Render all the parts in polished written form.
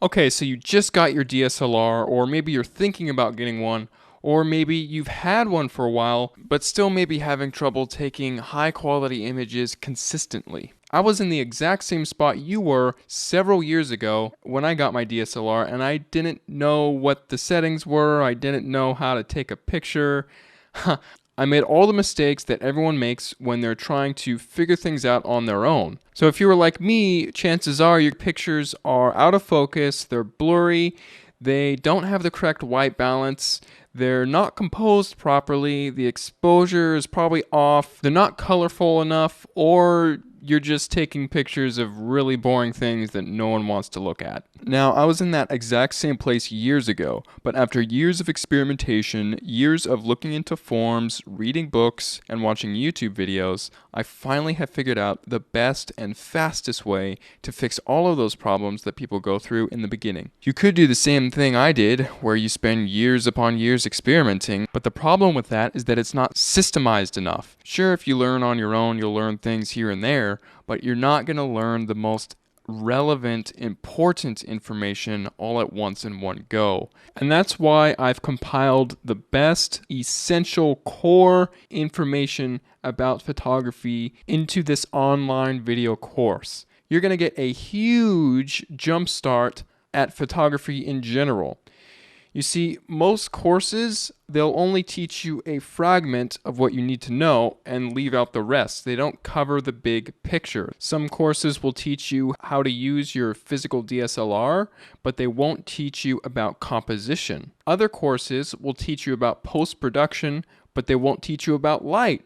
Okay, so you just got your DSLR, or maybe you're thinking about getting one, or maybe you've had one for a while, but still maybe having trouble taking high quality images consistently. I was in the exact same spot you were several years ago when I got my DSLR, and I didn't know what the settings were, I didn't know how to take a picture. I made all the mistakes that everyone makes when they're trying to figure things out on their own. So if you were like me, chances are your pictures are out of focus, they're blurry, they don't have the correct white balance, they're not composed properly, the exposure is probably off, they're not colorful enough, or you're just taking pictures of really boring things that no one wants to look at. Now, I was in that exact same place years ago, but after years of experimentation, years of looking into forums, reading books, and watching YouTube videos, I finally have figured out the best and fastest way to fix all of those problems that people go through in the beginning. You could do the same thing I did, where you spend years upon years experimenting, but the problem with that is that it's not systemized enough. Sure, if you learn on your own, you'll learn things here and there, but you're not going to learn the most relevant, important information all at once in one go. And that's why I've compiled the best, essential, core information about photography into this online video course. You're going to get a huge jump start at photography in general. You see, most courses, they'll only teach you a fragment of what you need to know and leave out the rest. They don't cover the big picture. Some courses will teach you how to use your physical DSLR, but they won't teach you about composition. Other courses will teach you about post-production, but they won't teach you about light.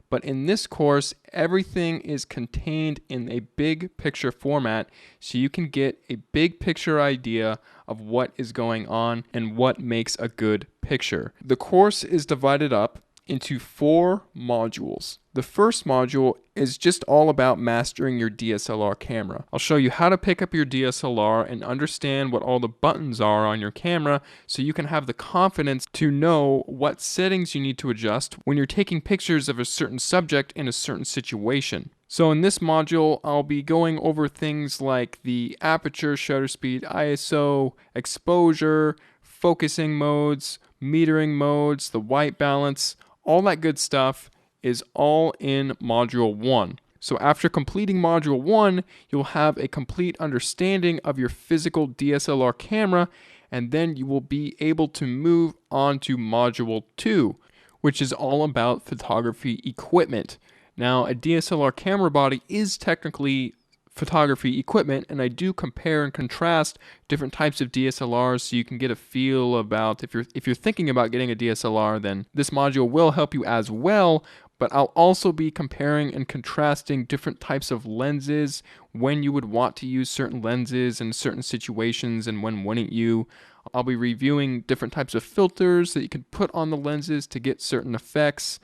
But in this course, everything is contained in a big picture format, so you can get a big picture idea of what is going on and what makes a good picture. The course is divided up into 4 modules. The first module is just all about mastering your DSLR camera. I'll show you how to pick up your DSLR and understand what all the buttons are on your camera so you can have the confidence to know what settings you need to adjust when you're taking pictures of a certain subject in a certain situation. So in this module, I'll be going over things like the aperture, shutter speed, ISO, exposure, focusing modes, metering modes, the white balance. All that good stuff is all in Module 1. So after completing Module 1, you'll have a complete understanding of your physical DSLR camera, and then you will be able to move on to Module 2, which is all about photography equipment. Now, a DSLR camera body is technically photography equipment, and I do compare and contrast different types of DSLRs so you can get a feel about if you're thinking about getting a DSLR, then this module will help you as well. But I'll also be comparing and contrasting different types of lenses, when you would want to use certain lenses in certain situations and when wouldn't you. I'll be reviewing different types of filters that you can put on the lenses to get certain effects,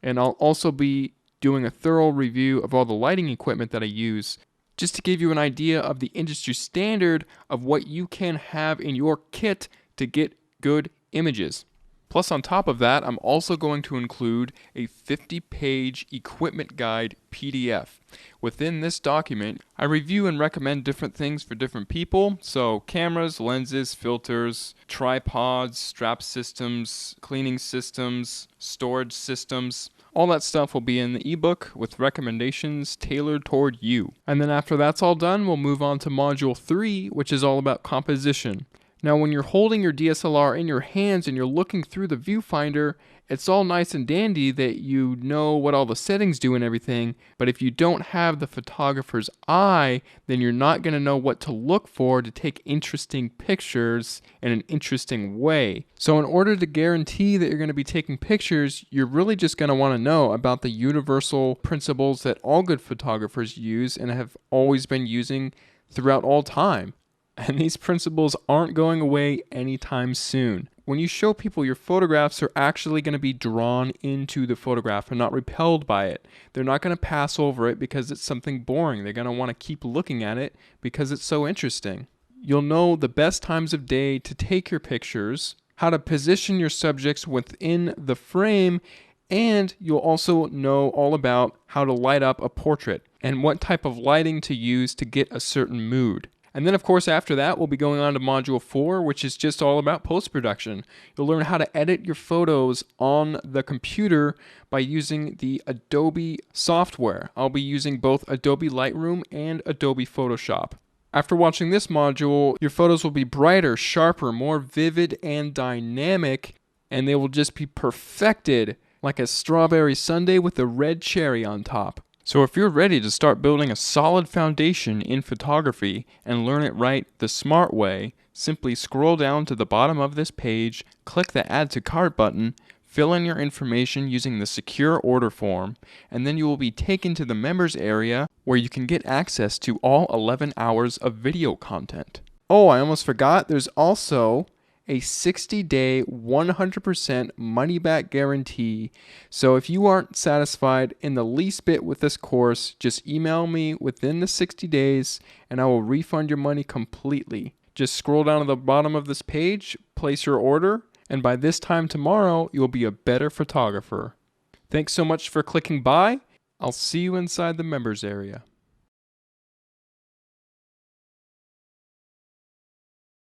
and I'll also be doing a thorough review of all the lighting equipment that I use, just to give you an idea of the industry standard of what you can have in your kit to get good images. Plus, on top of that, I'm also going to include a 50-page equipment guide PDF. Within this document, I review and recommend different things for different people. So cameras, lenses, filters, tripods, strap systems, cleaning systems, storage systems. All that stuff will be in the ebook with recommendations tailored toward you. And then after that's all done, we'll move on to Module 3, which is all about composition. Now, when you're holding your DSLR in your hands and you're looking through the viewfinder, it's all nice and dandy that you know what all the settings do and everything, but if you don't have the photographer's eye, then you're not going to know what to look for to take interesting pictures in an interesting way. So in order to guarantee that you're going to be taking pictures, you're really just going to want to know about the universal principles that all good photographers use and have always been using throughout all time. And these principles aren't going away anytime soon. When you show people your photographs, they're actually going to be drawn into the photograph and not repelled by it. They're not going to pass over it because it's something boring. They're going to want to keep looking at it because it's so interesting. You'll know the best times of day to take your pictures, how to position your subjects within the frame, and you'll also know all about how to light up a portrait and what type of lighting to use to get a certain mood. And then, of course, after that, we'll be going on to Module 4, which is just all about post-production. You'll learn how to edit your photos on the computer by using the Adobe software. I'll be using both Adobe Lightroom and Adobe Photoshop. After watching this module, your photos will be brighter, sharper, more vivid, and dynamic, and they will just be perfected like a strawberry sundae with a red cherry on top. So if you're ready to start building a solid foundation in photography and learn it right the smart way, simply scroll down to the bottom of this page, click the Add to Cart button, fill in your information using the secure order form, and then you will be taken to the members area where you can get access to all 11 hours of video content. Oh, I almost forgot, there's also a 60-day, 100% money-back guarantee. So if you aren't satisfied in the least bit with this course, just email me within the 60 days and I will refund your money completely. Just scroll down to the bottom of this page, place your order, and by this time tomorrow, you'll be a better photographer. Thanks so much for clicking by. I'll see you inside the members area.